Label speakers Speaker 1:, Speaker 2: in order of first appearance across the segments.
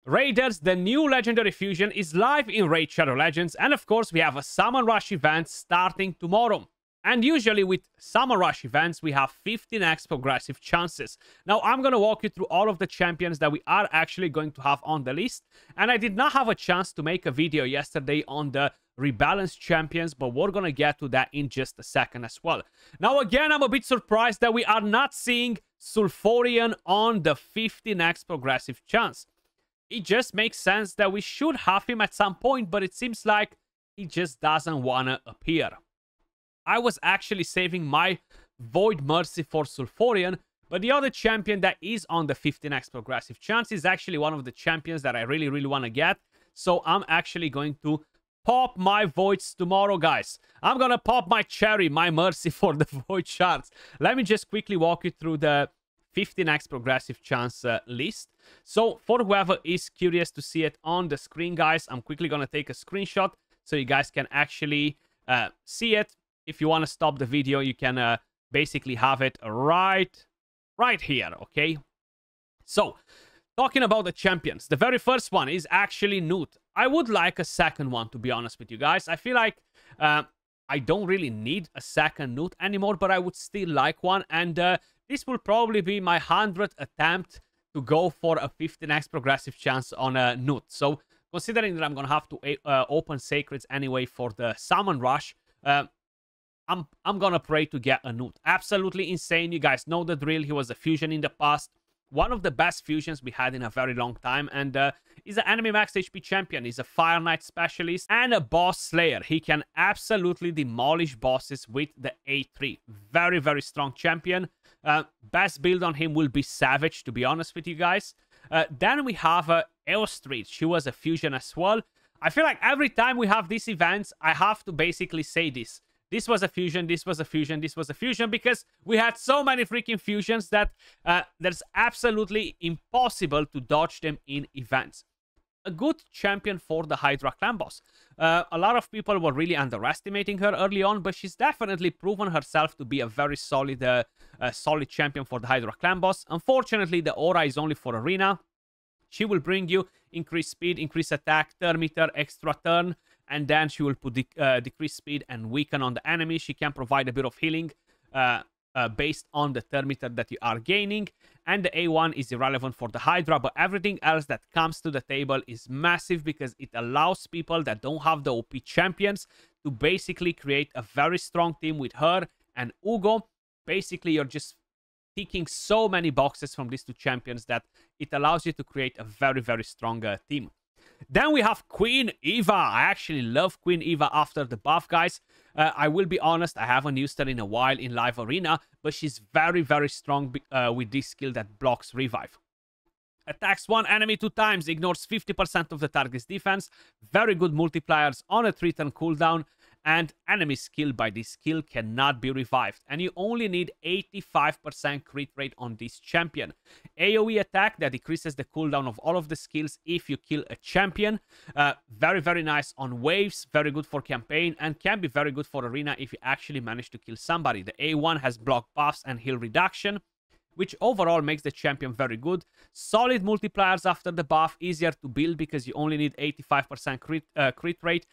Speaker 1: Raiders, the new legendary fusion, is live in Raid Shadow Legends, and of course we have a Summon Rush event starting tomorrow. And usually with Summon Rush events, we have 15x progressive chances. Now, I'm going to walk you through all of the champions that we are actually going to have on the list. And I did not have a chance to make a video yesterday on the rebalanced champions, but we're going to get to that in just a second as well. Now, again, I'm a bit surprised that we are not seeing Sulfurion on the 15x progressive chance. It just makes sense that we should have him at some point, but it seems like he just doesn't want to appear. I was actually saving my Void Mercy for Sulfurion, but the other champion that is on the 15x progressive chance is actually one of the champions that I really want to get. So I'm actually going to pop my Voids tomorrow, guys. I'm going to pop my cherry, my Mercy for the Void Shards. Let me just quickly walk you through the 15x progressive chance list. So for whoever is curious to see it on the screen, guys, I'm quickly going to take a screenshot so you guys can actually see it. If you want to stop the video, you can basically have it right here, okay? So, talking about the champions, the very first one is actually Newt. I would like a second one, to be honest with you guys. I feel like I don't really need a second Newt anymore, but I would still like one. And this will probably be my 100th attempt to go for a 15x progressive chance on a Newt. So, considering that I'm going to have to open Sacreds anyway for the Summon Rush, I'm gonna pray to get a Newt. Absolutely insane. You guys know the drill. He was a fusion in the past. One of the best fusions we had in a very long time. And he's an enemy max HP champion. He's a Fire Knight specialist and a boss slayer. He can absolutely demolish bosses with the A3. Very strong champion. Best build on him will be Savage, to be honest with you guys. Then we have Eostreet. She was a fusion as well. I feel like every time we have these events, I have to basically say this. This was a fusion, this was a fusion, this was a fusion, because we had so many freaking fusions that there's absolutely impossible to dodge them in events. A good champion for the Hydra clan boss. A lot of people were really underestimating her early on, but she's definitely proven herself to be a very solid champion for the Hydra clan boss. Unfortunately, the aura is only for arena. She will bring you increased speed, increased attack, turn meter, extra turn, and then she will put decreased speed and weaken on the enemy. She can provide a bit of healing based on the turn meter that you are gaining. And the A1 is irrelevant for the Hydra, but everything else that comes to the table is massive because it allows people that don't have the OP champions to basically create a very strong team with her and Ugo. Basically, you're just ticking so many boxes from these two champions that it allows you to create a very strong team. Then we have Queen Eva. I actually love Queen Eva after the buff, guys. I will be honest, I haven't used her in a while in live arena, but she's very strong with this skill that blocks revive. Attacks one enemy 2 times, ignores 50% of the target's defense. Very good multipliers on a 3-turn cooldown. And enemies killed by this skill cannot be revived. And you only need 85% crit rate on this champion. AoE attack that decreases the cooldown of all of the skills if you kill a champion. Very nice on waves. Very good for campaign. And can be very good for arena if you actually manage to kill somebody. The A1 has block buffs and heal reduction, which overall makes the champion very good. Solid multipliers after the buff, easier to build because you only need 85% crit rate.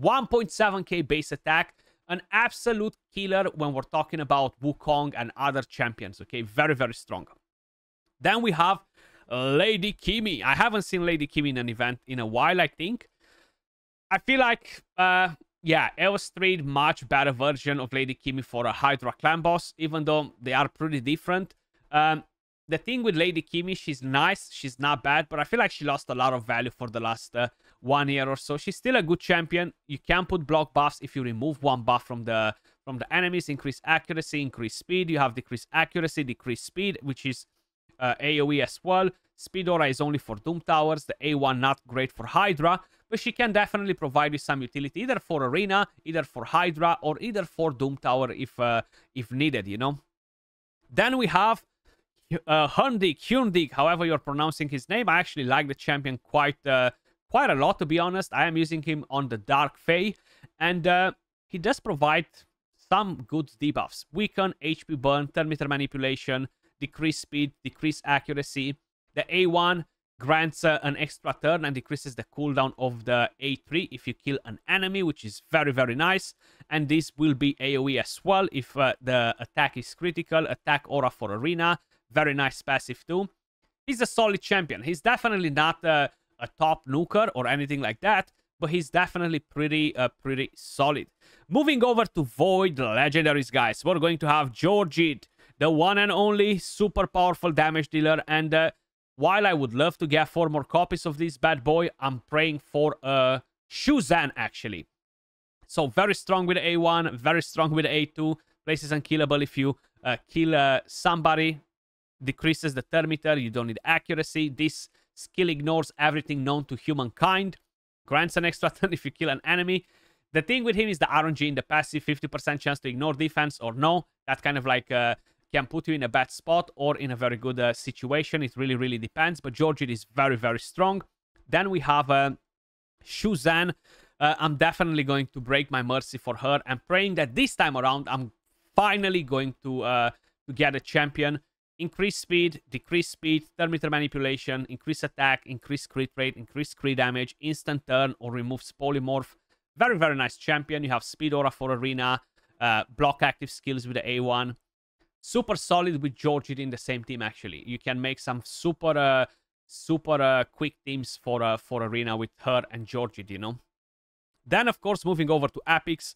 Speaker 1: 1.7k base attack, an absolute killer when we're talking about Wukong and other champions, okay? Very strong. Then we have Lady Kimi. I haven't seen Lady Kimi in an event in a while, I think. I feel like, yeah, Eostreet, much better version of Lady Kimi for a Hydra clan boss, even though they are pretty different. The thing with Lady Kimi, she's nice, she's not bad, but I feel like she lost a lot of value for the last 1 year or so. She's still a good champion. You can put block buffs if you remove one buff from the enemies. Increase accuracy, increase speed. You have decreased accuracy, decreased speed, which is AoE as well. Speed aura is only for Doom Towers. The A1 not great for Hydra, but she can definitely provide you some utility, either for arena, either for Hydra, or either for Doom Tower if needed, you know. Then we have Hyundik, however you're pronouncing his name. I actually like the champion quite a lot, to be honest. I am using him on the Dark Fae, and he does provide some good debuffs. Weaken, HP burn, turn meter manipulation, decrease speed, decrease accuracy. The A1 grants an extra turn and decreases the cooldown of the A3 if you kill an enemy, which is very, very nice. And this will be AoE as well if the attack is critical. Attack aura for Arena. Very nice passive too. He's a solid champion. He's definitely not a top nuker or anything like that, but he's definitely pretty solid. Moving over to Void Legendaries, guys. We're going to have Georgid, the one and only super powerful damage dealer. And while I would love to get 4 more copies of this bad boy, I'm praying for Shuzan, actually. So very strong with A1, very strong with A2. Places unkillable if you kill somebody. Decreases the turn meter. You don't need accuracy. This skill ignores everything known to humankind. Grants an extra turn if you kill an enemy. The thing with him is the RNG in the passive, 50% chance to ignore defense or no. That kind of like can put you in a bad spot or in a very good situation. It really, really depends. But Georgid is very, very strong. Then we have Shuzan. I'm definitely going to break my mercy for her. I'm praying that this time around, I'm finally going to get a champion. Increase speed, decrease speed, turn meter manipulation, increase attack, increase crit rate, increase crit damage, instant turn, or removes polymorph. Very, very nice champion. You have speed aura for Arena, block active skills with the A1. Super solid with Georgid in the same team, actually. You can make some super quick teams for Arena with her and Georgid, you know. Then, of course, moving over to epics,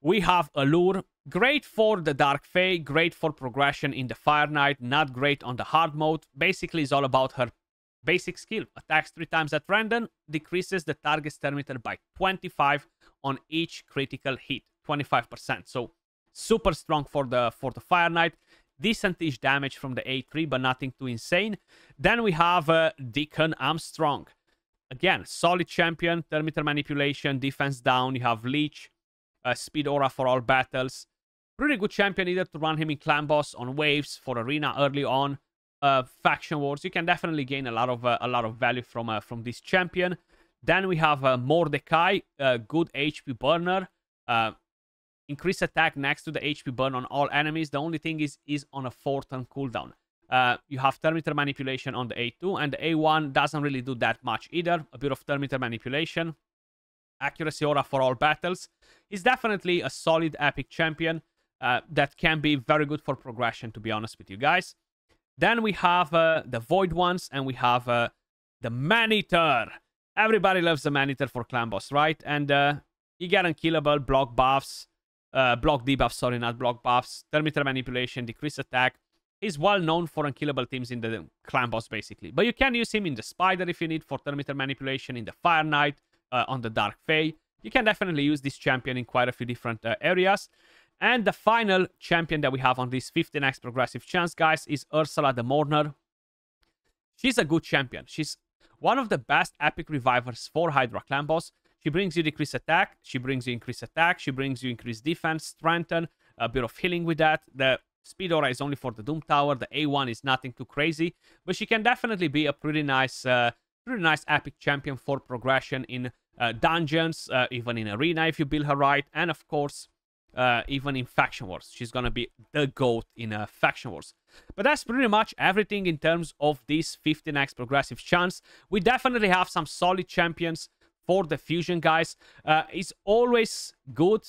Speaker 1: we have Allure. Great for the Dark Fae, great for progression in the Fire Knight, not great on the hard mode. Basically, it's all about her basic skill. Attacks 3 times at random, decreases the target's turn meter by 25 on each critical hit, 25%. So super strong for the Fire Knight. Decent-ish damage from the A3, but nothing too insane. Then we have Deacon Armstrong. Again, solid champion, turn meter manipulation, defense down. You have Leech, speed aura for all battles. Pretty good champion, either to run him in clan boss, on waves, for Arena early on. Faction wars, you can definitely gain a lot of value from this champion. Then we have Mordecai, good HP burner. Increase attack next to the HP burn on all enemies. The only thing is on a 4-turn cooldown. You have turn meter manipulation on the A2, and the A1 doesn't really do that much either. A bit of turn meter manipulation. Accuracy aura for all battles. He's definitely a solid epic champion that can be very good for progression, to be honest with you guys. Then we have the Void ones, and we have the Man-Eater. Everybody loves the Man-Eater for clan boss, right? And you get unkillable, block buffs, block debuffs, sorry, not block buffs, turn meter manipulation, decrease attack. He's well known for unkillable teams in the clan boss, basically. But you can use him in the Spider if you need for turn meter manipulation, in the Fire Knight, on the Dark Fae. You can definitely use this champion in quite a few different areas. And the final champion that we have on this 15x progressive chance, guys, is Ursula the Mourner. She's a good champion. She's one of the best epic revivers for Hydra clan boss. She brings you decreased attack, she brings you increased attack, she brings you increased defense, strengthen, a bit of healing with that. The speed aura is only for the Doom Tower. The A1 is nothing too crazy, but she can definitely be a pretty nice epic champion for progression in dungeons, even in Arena if you build her right, and of course, even in Faction Wars. She's gonna be the GOAT in Faction Wars. But that's pretty much everything in terms of this 15x progressive chance. We definitely have some solid champions for the fusion, guys. It's always good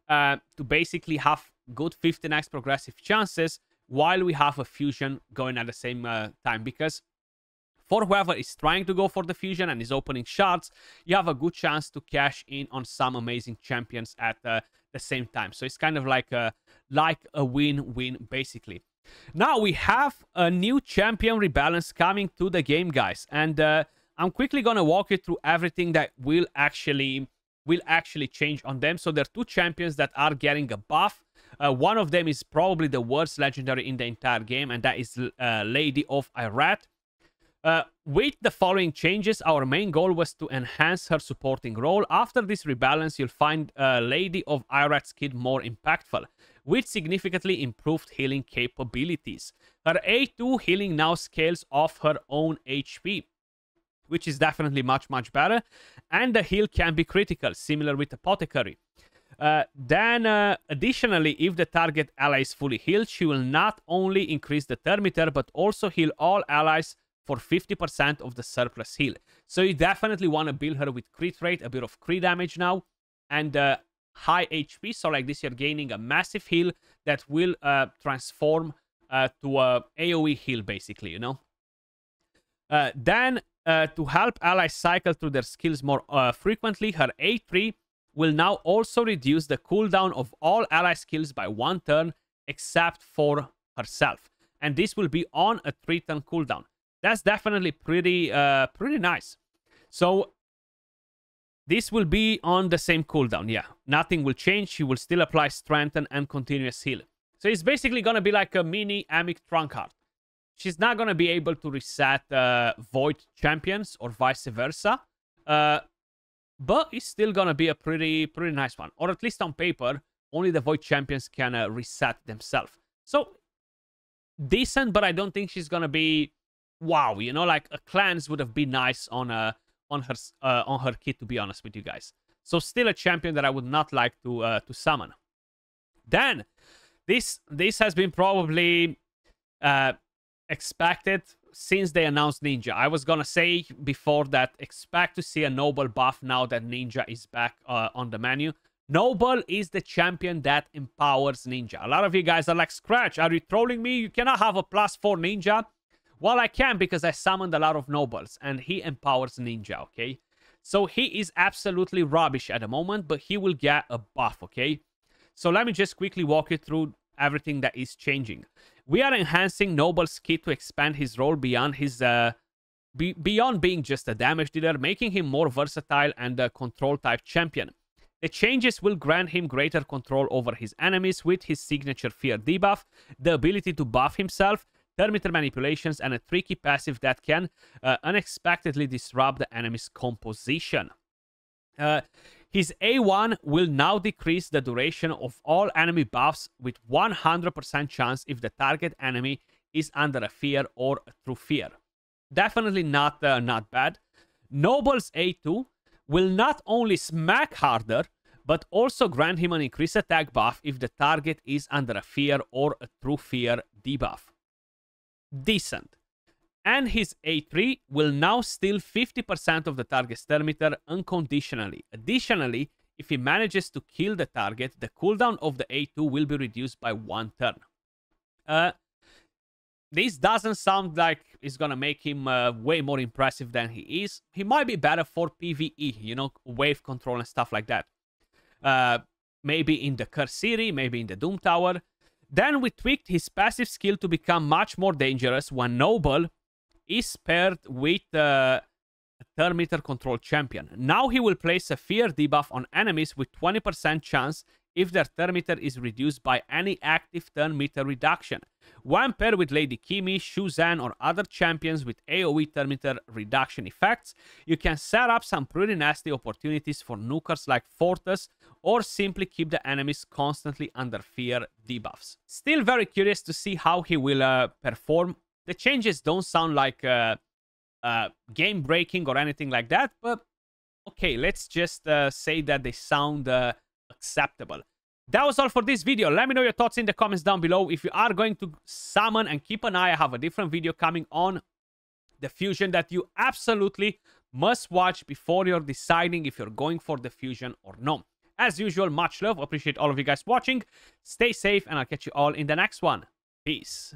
Speaker 1: to basically have good 15x progressive chances while we have a fusion going at the same time, because for whoever is trying to go for the fusion and is opening shards, you have a good chance to cash in on some amazing champions at the same time. So it's kind of like a win-win, basically. Now we have a new champion rebalance coming to the game, guys, and I'm quickly gonna walk you through everything that will actually change on them. So there are 2 champions that are getting a buff. One of them is probably the worst legendary in the entire game, and that is Lady of Irate. With the following changes, our main goal was to enhance her supporting role. After this rebalance, you'll find Lady of Irate's kit more impactful, with significantly improved healing capabilities. Her A2 healing now scales off her own HP, which is definitely much, much better. And the heal can be critical, similar with Apothecary. Then, additionally, if the target ally is fully healed, she will not only increase the turn meter, but also heal all allies for 50% of the surplus heal. So you definitely want to build her with crit rate, a bit of crit damage now, and high HP. So like this, you're gaining a massive heal that will transform to a AoE heal, basically, you know. Then, to help allies cycle through their skills more frequently, her A3 will now also reduce the cooldown of all ally skills by 1 turn, except for herself. And this will be on a 3-turn cooldown. That's definitely pretty nice. So this will be on the same cooldown, yeah. Nothing will change. She will still apply strengthen and continuous heal. So it's basically going to be like a mini Amic Trunkheart. She's not going to be able to reset Void champions or vice versa. But it's still going to be a pretty nice one. Or at least on paper, only the Void champions can reset themselves. So, decent, but I don't think she's going to be wow. You know, like a cleanse would have been nice on her kit, to be honest with you guys. So still a champion that I would not like to summon. Then, this has been probably expected since they announced Ninja. I was gonna say before that expect to see a Noble buff now that Ninja is back on the menu. Noble is the champion that empowers Ninja. A lot of you guys are like, Scratch, are you trolling me? You cannot have a +4 Ninja. Well, I can because I summoned a lot of Nobles and he empowers Ninja, okay? So he is absolutely rubbish at the moment, but he will get a buff, okay? So let me just quickly walk you through everything that is changing. We are enhancing Noble's kit to expand his role beyond his beyond being just a damage dealer, making him more versatile and a control type champion. The changes will grant him greater control over his enemies with his signature Fear debuff, the ability to buff himself, Terminator manipulations, and a tricky passive that can unexpectedly disrupt the enemy's composition. His A1 will now decrease the duration of all enemy buffs with 100% chance if the target enemy is under a fear or through fear. Definitely not bad. Noble's A2 will not only smack harder, but also grant him an increased attack buff if the target is under a fear or a true fear debuff. Decent. And his A3 will now steal 50% of the target's Terminator unconditionally. Additionally, if he manages to kill the target, the cooldown of the A2 will be reduced by 1 turn. This doesn't sound like it's gonna make him way more impressive than he is. He might be better for PvE, you know, wave control and stuff like that. Maybe in the Curse City, maybe in the Doom Tower. Then we tweaked his passive skill to become much more dangerous when Noble is paired with a Terminator control champion. Now he will place a fear debuff on enemies with 20% chance if their Terminator is reduced by any active turn meter reduction. When paired with Lady Kimi, Shuzan, or other champions with AoE Terminator reduction effects, you can set up some pretty nasty opportunities for nukers like Fortus, or simply keep the enemies constantly under fear debuffs. Still very curious to see how he will perform. The changes don't sound like game breaking or anything like that, but okay, let's just say that they sound acceptable. That was all for this video. Let me know your thoughts in the comments down below. If you are going to summon, and keep an eye, I have a different video coming on the fusion that you absolutely must watch before you're deciding if you're going for the fusion or no. As usual, much love. Appreciate all of you guys watching. Stay safe, and I'll catch you all in the next one. Peace.